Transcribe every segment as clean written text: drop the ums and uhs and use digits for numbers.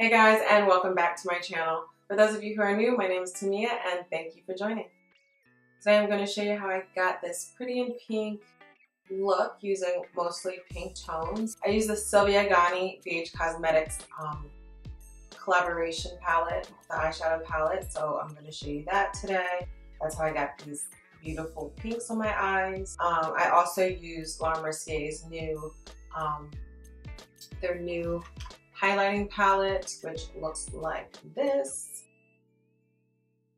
Hey guys, and welcome back to my channel. For those of you who are new, my name is Tamia and thank you for joining. Today I'm going to show you how I got this pretty in pink look using mostly pink tones. I use the Sylvia Gani BH Cosmetics collaboration palette, the eyeshadow palette, so I'm going to show you that today. That's how I got these beautiful pinks on my eyes. I also used Mercier's new, their new highlighting palette, which looks like this.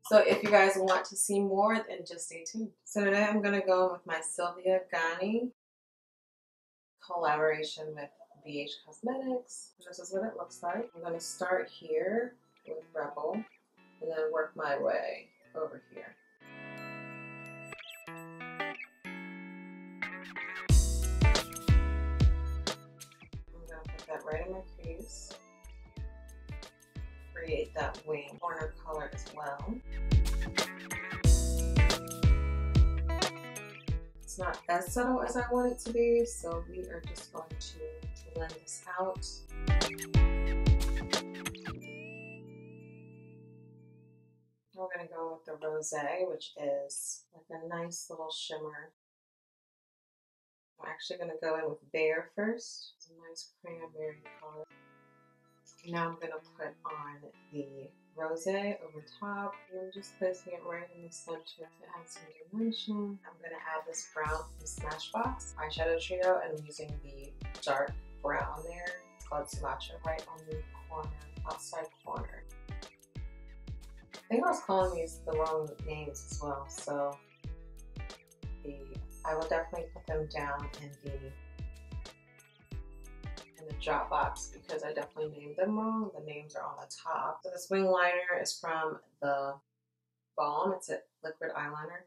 So if you guys want to see more, then just stay tuned. So today I'm going to go with my Sylvia Gani collaboration with BH Cosmetics. This is what it looks like. I'm going to start here with Rebel and then work my way over here. I'm going to put that right in my crease. Create that wing corner color as well. It's not as subtle as I want it to be, so we are just going to blend this out. We're going to go with the Rosé, which is like a nice little shimmer. I'm actually going to go in with Bare first. It's a nice cranberry color. Now I'm going to put on the Rosé over top, and I'm just placing it right in the center to add some dimension. I'm going to add this brown from Smashbox eyeshadow trio, and I'm using the dark brown there. It's called Sumatra, right on the corner, outside corner. I think I was calling these the wrong names as well, so I will definitely put them down in the drop box because I definitely named them wrong. The names are on the top. So this wing liner is from the Balm. It's a liquid eyeliner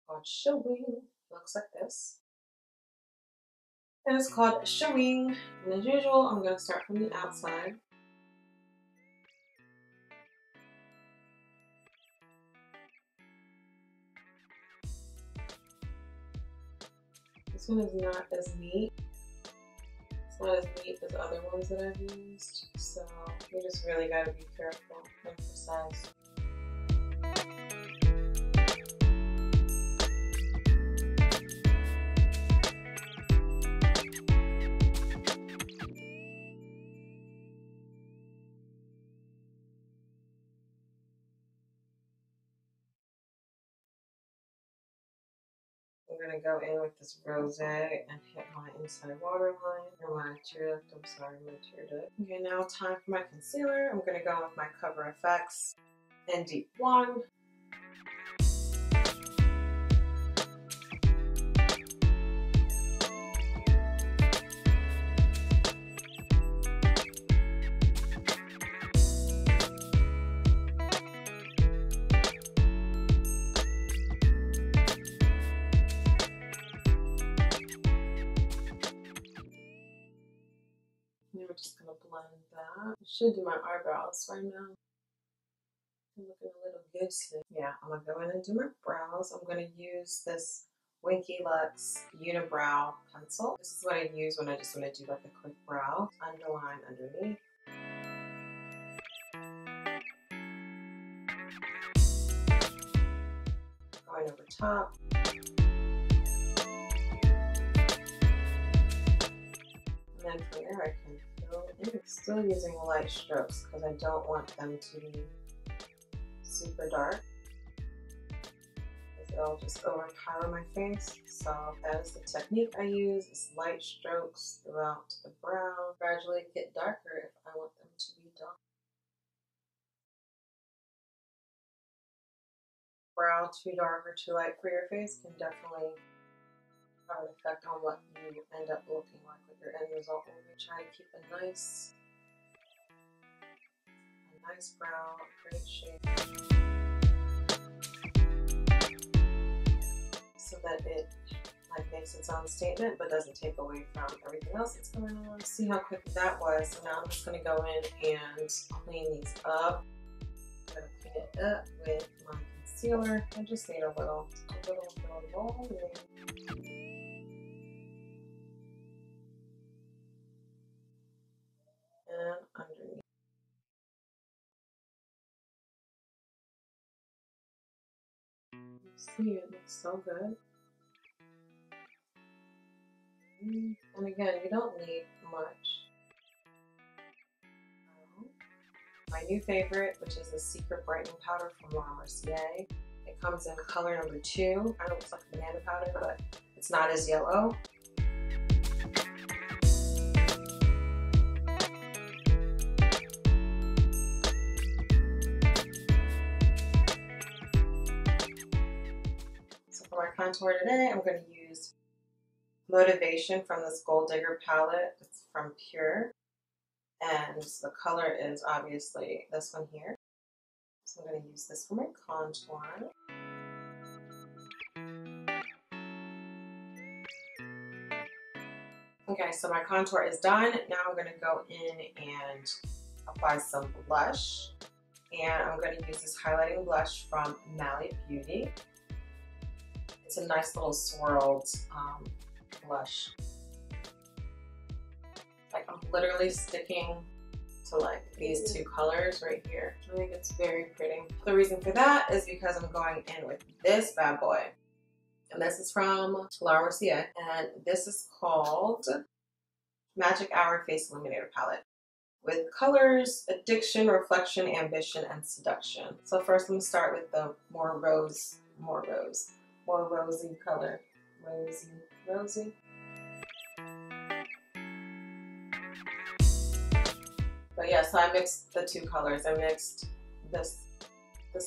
called Schwing. It looks like this. And it's called Schwing. And as usual, I'm going to start from the outside. This one is not as neat. It's not as neat as other ones that I've used, so you just really got to be careful and precise. I'm going to go in with this Rosé and hit my inside waterline, or my tear duct, I'm sorry, my tear duct. Okay, now time for my concealer. I'm going to go with my Coverfx in Deep 1. We're just going to blend that. I should do my eyebrows right now. I'm looking a little goosey. Yeah, I'm going to go in and do my brows. I'm going to use this Winky Lux Uni Brow pencil. This is what I use when I just want to do like a quick brow. Underline underneath. Going over top. And then from there I can fill in. Still using light strokes because I don't want them to be super dark. It'll just overpower my face. So that is the technique I use. Is light strokes throughout the brow. Gradually get darker if I want them to be dark. Brow too dark or too light for your face can definitely have an effect on what you end up looking like with your end result. We're trying to keep a nice brow, great shape, so that it like makes its own statement but doesn't take away from everything else that's going on. See how quick that was. So now I'm just going to go in and clean these up. I'm going to clean it up with my concealer. I just need a little volume. And underneath. See, it looks so good. And again, you don't need much. My new favorite, which is the Secret Brightening Powder from Mercier. It comes in color number 2. I know it looks like banana powder, but it's not as yellow. So for my contour today, I'm going to use Motivation from this Gold Digger palette. It's from PUR. And the color is obviously this one here. So I'm going to use this for my contour. Okay, so my contour is done. Now I'm going to go in and apply some blush. And I'm going to use this highlighting blush from Mally Beauty. It's a nice little swirled blush. Like I'm literally sticking to like these two colors right here. I think it's very pretty. The reason for that is because I'm going in with this bad boy. And this is from Mercier. And this is called Magic Hour Face Illuminator Palette. With colors, addiction, reflection, ambition, and seduction. So first I'm gonna start with the more rosy color. Rosy. But yeah, so I mixed the two colors. I mixed this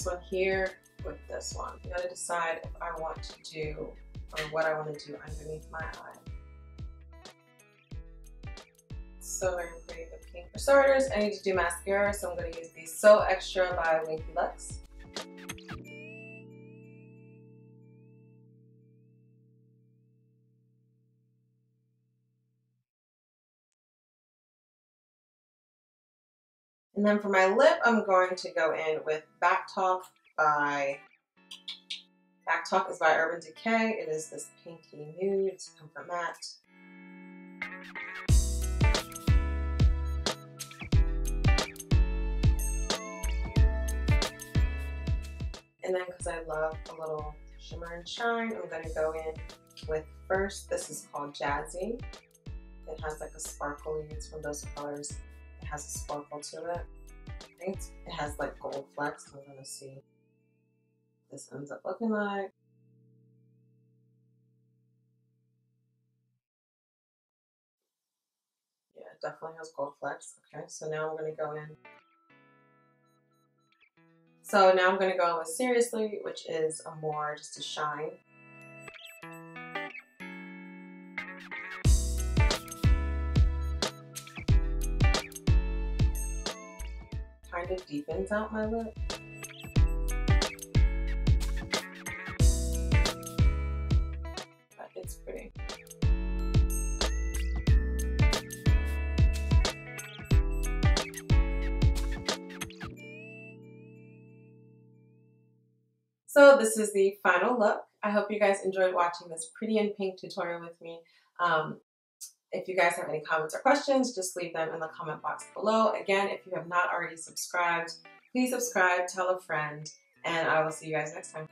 one here with this one. You gotta decide if I want to do, or what I want to do underneath my eye. So very pretty, the pink. For starters, I need to do mascara, so I'm gonna use the So Extra by Winky Lux. And then for my lip, I'm going to go in with Back Talk is by Urban Decay. It is this pinky nude, it's Comfort Matte. And then because I love a little shimmer and shine, I'm going to go in with first, this is called Jazzy. It has like a sparkly, it's from those colors. It has a sparkle to it. I think it has like gold flecks, so I'm gonna see what this ends up looking like. Yeah, it definitely has gold flecks. Okay, so now I'm gonna go in. So now I'm gonna go in with Seriously, which is a more just a shine. Kind of deepens out my lip. But it's pretty. So this is the final look. I hope you guys enjoyed watching this pretty in pink tutorial with me. If you guys have any comments or questions, just leave them in the comment box below. Again, if you have not already subscribed, please subscribe, tell a friend, and I will see you guys next time.